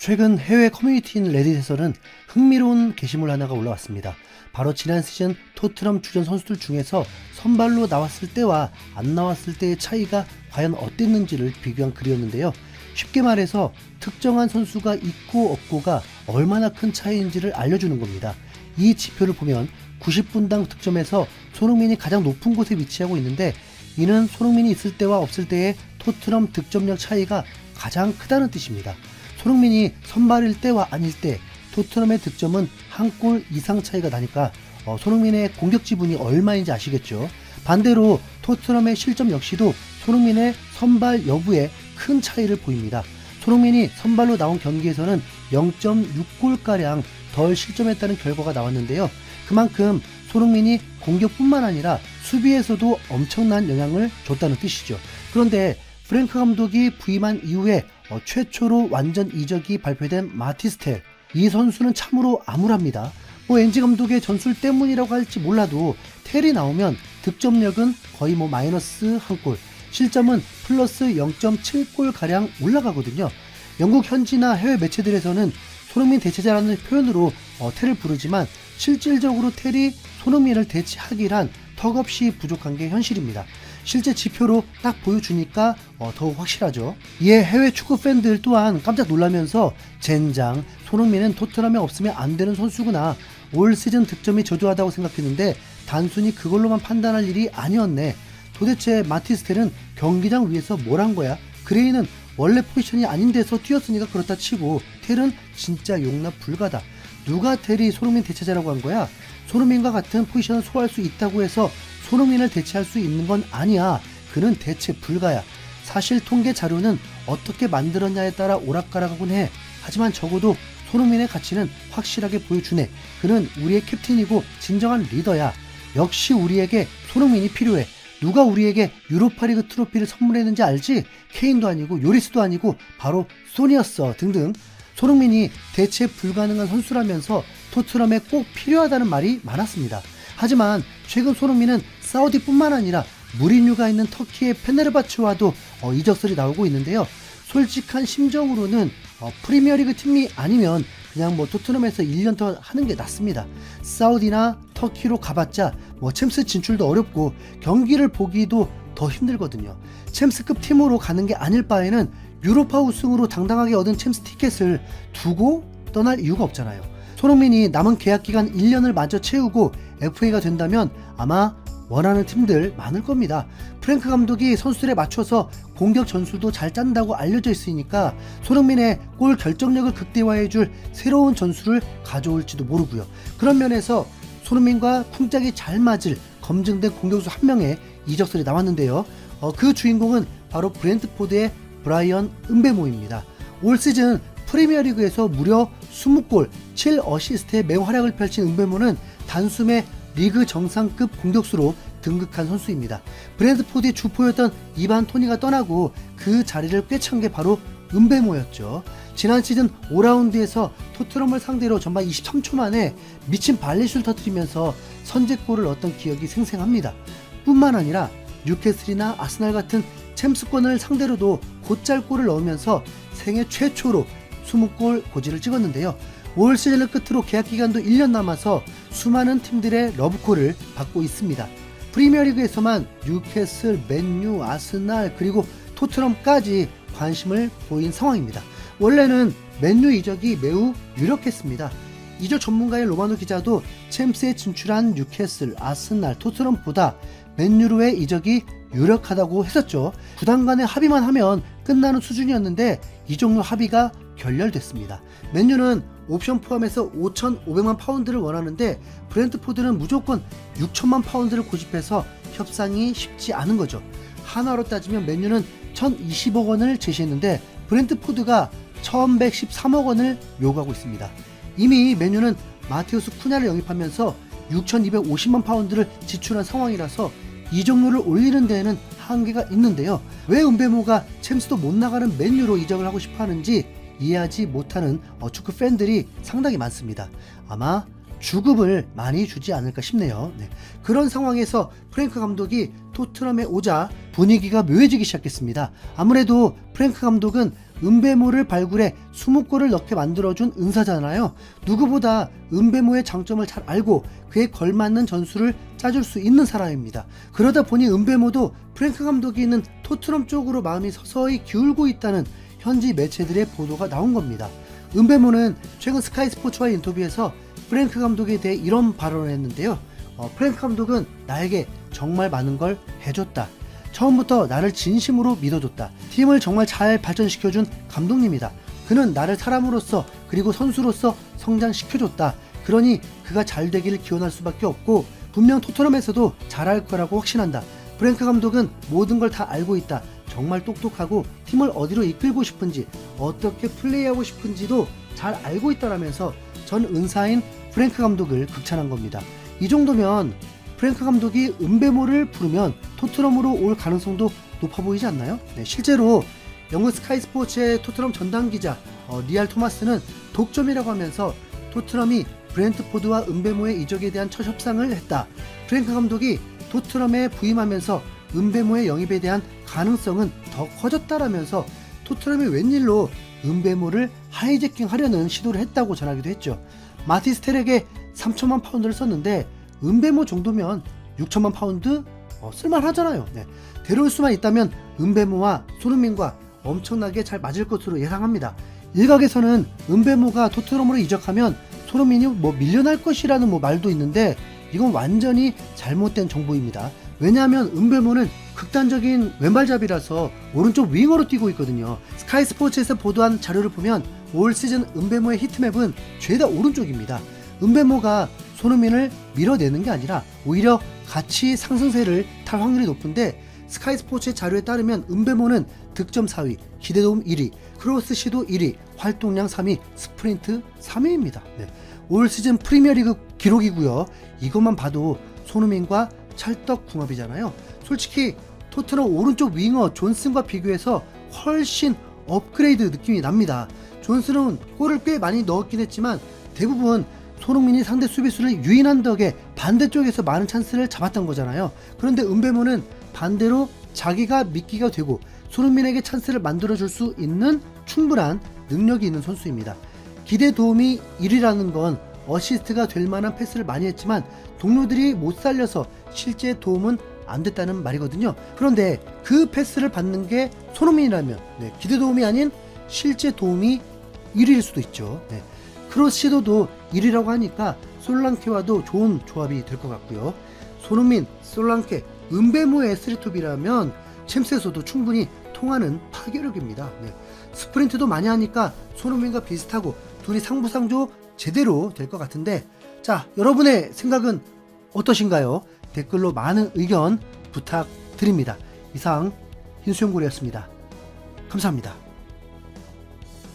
최근 해외 커뮤니티인 레딧에서는 흥미로운 게시물 하나가 올라왔습니다. 바로 지난 시즌 토트넘 주전 선수들 중에서 선발로 나왔을 때와 안 나왔을 때의 차이가 과연 어땠는지를 비교한 글이었는데요. 쉽게 말해서 특정한 선수가 있고 없고가 얼마나 큰 차이인지를 알려주는 겁니다. 이 지표를 보면 90분당 득점에서 손흥민이 가장 높은 곳에 위치하고 있는데, 이는 손흥민이 있을 때와 없을 때의 토트넘 득점력 차이가 가장 크다는 뜻입니다. 손흥민이 선발일 때와 아닐 때 토트넘의 득점은 한 골 이상 차이가 나니까 손흥민의 공격 지분이 얼마인지 아시겠죠. 반대로 토트넘의 실점 역시도 손흥민의 선발 여부에 큰 차이를 보입니다. 손흥민이 선발로 나온 경기에서는 0.6골가량 덜 실점했다는 결과가 나왔는데요. 그만큼 손흥민이 공격뿐만 아니라 수비에서도 엄청난 영향을 줬다는 뜻이죠. 그런데 프랭크 감독이 부임한 이후에 최초로 완전 이적이 발표된 마티스텔, 이 선수는 참으로 암울합니다. 엔지 감독의 전술 때문이라고 할지 몰라도 텔이 나오면 득점력은 거의 마이너스 1골, 실점은 플러스 0.7골 가량 올라가거든요. 영국 현지나 해외 매체들에서는 손흥민 대체자라는 표현으로 텔을 부르지만, 실질적으로 텔이 손흥민을 대체하기란 턱없이 부족한 게 현실입니다. 실제 지표로 딱 보여주니까 더욱 확실하죠. 이에 해외 축구 팬들 또한 깜짝 놀라면서 젠장, 손흥민은 토트넘에 없으면 안 되는 선수구나, 올 시즌 득점이 저조하다고 생각했는데 단순히 그걸로만 판단할 일이 아니었네, 도대체 마티스텔은 경기장 위에서 뭘 한 거야, 그레이는 원래 포지션이 아닌 데서 뛰었으니까 그렇다 치고 텔은 진짜 용납 불가다, 누가 텔이 손흥민 대체자라고 한 거야, 손흥민과 같은 포지션을 소화할 수 있다고 해서 손흥민을 대체할 수 있는 건 아니야, 그는 대체 불가야. 사실 통계 자료는 어떻게 만들었냐에 따라 오락가락하곤 해. 하지만 적어도 손흥민의 가치는 확실하게 보여주네. 그는 우리의 캡틴이고 진정한 리더야. 역시 우리에게 손흥민이 필요해. 누가 우리에게 유로파리그 트로피를 선물했는지 알지? 케인도 아니고 요리스도 아니고 바로 손이었어, 등등. 손흥민이 대체 불가능한 선수라면서 토트넘에 꼭 필요하다는 말이 많았습니다. 하지만 최근 손흥민은 사우디뿐만 아니라 무리뉴가 있는 터키의 페네르바츠와도 이적설이 나오고 있는데요. 솔직한 심정으로는 프리미어리그 팀이 아니면 그냥 토트넘에서 1년 더 하는 게 낫습니다. 사우디나 터키로 가봤자 챔스 진출도 어렵고 경기를 보기도 더 힘들거든요. 챔스급 팀으로 가는 게 아닐 바에는 유로파 우승으로 당당하게 얻은 챔스 티켓을 두고 떠날 이유가 없잖아요. 손흥민이 남은 계약 기간 1년을 마저 채우고 FA가 된다면 아마 원하는 팀들 많을 겁니다. 프랭크 감독이 선수들에 맞춰서 공격 전술도 잘 짠다고 알려져 있으니까 손흥민의 골 결정력을 극대화해줄 새로운 전술을 가져올지도 모르고요. 그런 면에서 손흥민과 쿵짝이 잘 맞을 검증된 공격수 한 명의 이적설이 나왔는데요. 그 주인공은 바로 브렌트포드의 브라이언 음베모입니다. 올 시즌 프리미어리그에서 무려 20골 7어시스트의 맹활약을 펼친 음베모는 단숨에 리그 정상급 공격수로 등극한 선수입니다. 브랜드포드의 주포였던 이반 토니가 떠나고 그 자리를 꿰찬 게 바로 음베모였죠. 지난 시즌 5라운드에서 토트넘을 상대로 전반 23초 만에 미친 발리슛을 터뜨리면서 선제골을 얻던 기억이 생생합니다. 뿐만 아니라 뉴캐슬이나 아스날 같은 챔스권을 상대로도 곧잘 골을 넣으면서 생애 최초로 20골 고지를 찍었는데요. 올 시즌을 끝으로 계약 기간도 1년 남아서 수많은 팀들의 러브콜을 받고 있습니다. 프리미어리그에서만 뉴캐슬, 맨유, 아스날 그리고 토트넘까지 관심을 보인 상황입니다. 원래는 맨유 이적이 매우 유력했습니다. 이적 전문가의 로마노 기자도 챔스에 진출한 뉴캐슬, 아스날, 토트넘보다 맨유로의 이적이 유력하다고 했었죠. 구단 간의 합의만 하면 끝나는 수준이었는데 이적료 합의가 결렬됐습니다. 맨유는 옵션 포함해서 5,500만 파운드를 원하는데 브렌트포드는 무조건 6천만 파운드를 고집해서 협상이 쉽지 않은 거죠. 하나로 따지면 맨유는 1,020억 원을 제시했는데 브렌트포드가 1,113억 원을 요구하고 있습니다. 이미 맨유는 마테우스 쿠냐를 영입하면서 6,250만 파운드를 지출한 상황이라서 이적료를 올리는 데에는 한계가 있는데요. 왜 음베모가 챔스도 못 나가는 맨유로 이적을 하고 싶어 하는지 이해하지 못하는 축구 팬들이 상당히 많습니다. 아마 주급을 많이 주지 않을까 싶네요. 그런 상황에서 프랭크 감독이 토트넘에 오자 분위기가 묘해지기 시작했습니다. 아무래도 프랭크 감독은 은배모를 발굴해 20골을 넣게 만들어준 은사잖아요. 누구보다 은배모의 장점을 잘 알고 그에 걸맞는 전술을 짜줄 수 있는 사람입니다. 그러다 보니 은배모도 프랭크 감독이 있는 토트넘 쪽으로 마음이 서서히 기울고 있다는 현지 매체들의 보도가 나온 겁니다. 은배모는 최근 스카이 스포츠와 인터뷰에서 프랭크 감독에 대해 이런 발언을 했는데요. 프랭크 감독은 나에게 정말 많은 걸 해줬다. 처음부터 나를 진심으로 믿어줬다. 팀을 정말 잘 발전시켜준 감독님이다. 그는 나를 사람으로서 그리고 선수로서 성장시켜줬다. 그러니 그가 잘 되기를 기원할 수밖에 없고 분명 토트넘에서도 잘할 거라고 확신한다. 프랭크 감독은 모든 걸 다 알고 있다. 정말 똑똑하고 팀을 어디로 이끌고 싶은지 어떻게 플레이하고 싶은지도 잘 알고 있다라면서 전 은사인 프랭크 감독을 극찬한 겁니다. 이 정도면 프랭크 감독이 은배모를 부르면 토트넘으로 올 가능성도 높아 보이지 않나요? 네, 실제로 영국 스카이 스포츠의 토트넘 전담 기자 리알 토마스는 독점이라고 하면서 토트넘이 브렌트포드와 은배모의 이적에 대한 첫 협상을 했다. 프랭크 감독이 토트넘에 부임하면서 은배모의 영입에 대한 가능성은 더 커졌다라면서 토트넘이 웬일로 은배모를 하이제킹하려는 시도를 했다고 전하기도 했죠. 마티스 텔에게 3천만 파운드를 썼는데 은배모 정도면 6천만 파운드 쓸만하잖아요. 네. 데려올 수만 있다면 은배모와 손흥민과 엄청나게 잘 맞을 것으로 예상합니다. 일각에서는 은배모가 토트넘으로 이적하면 손흥민이 밀려날 것이라는 말도 있는데 이건 완전히 잘못된 정보입니다. 왜냐하면 은배모는 극단적인 왼발잡이라서 오른쪽 윙어로 뛰고 있거든요. 스카이 스포츠에서 보도한 자료를 보면 올 시즌 은배모의 히트맵은 죄다 오른쪽입니다. 은배모가 손흥민을 밀어내는 게 아니라 오히려 같이 상승세를 탈 확률이 높은데 스카이 스포츠의 자료에 따르면 은배모는 득점 4위, 기대도움 1위, 크로스 시도 1위, 활동량 3위, 스프린트 3위입니다. 네. 올 시즌 프리미어리그 기록이고요. 이것만 봐도 손흥민과 찰떡궁합이잖아요. 솔직히 토트넘 오른쪽 윙어 존슨과 비교해서 훨씬 업그레이드 느낌이 납니다. 존슨은 골을 꽤 많이 넣었긴 했지만 대부분 손흥민이 상대 수비수를 유인한 덕에 반대쪽에서 많은 찬스를 잡았던 거잖아요. 그런데 은배모는 반대로 자기가 미끼가 되고 손흥민에게 찬스를 만들어줄 수 있는 충분한 능력이 있는 선수입니다. 기대 도움이 1위라는 건 어시스트가 될 만한 패스를 많이 했지만 동료들이 못 살려서 실제 도움은 안 됐다는 말이거든요. 그런데 그 패스를 받는 게 손흥민이라면 기대 도움이 아닌 실제 도움이 1위일 수도 있죠. 크로스 시도도 1위라고 하니까 솔랑케와도 좋은 조합이 될 것 같고요. 손흥민, 솔랑케, 은배모의 스리톱이라면 챔스에서도 충분히 통하는 파괴력입니다. 스프린트도 많이 하니까 손흥민과 비슷하고 둘이 상부상조 제대로 될 것 같은데, 자, 여러분의 생각은 어떠신가요? 댓글로 많은 의견 부탁드립니다. 이상 흰수염고래였습니다. 감사합니다.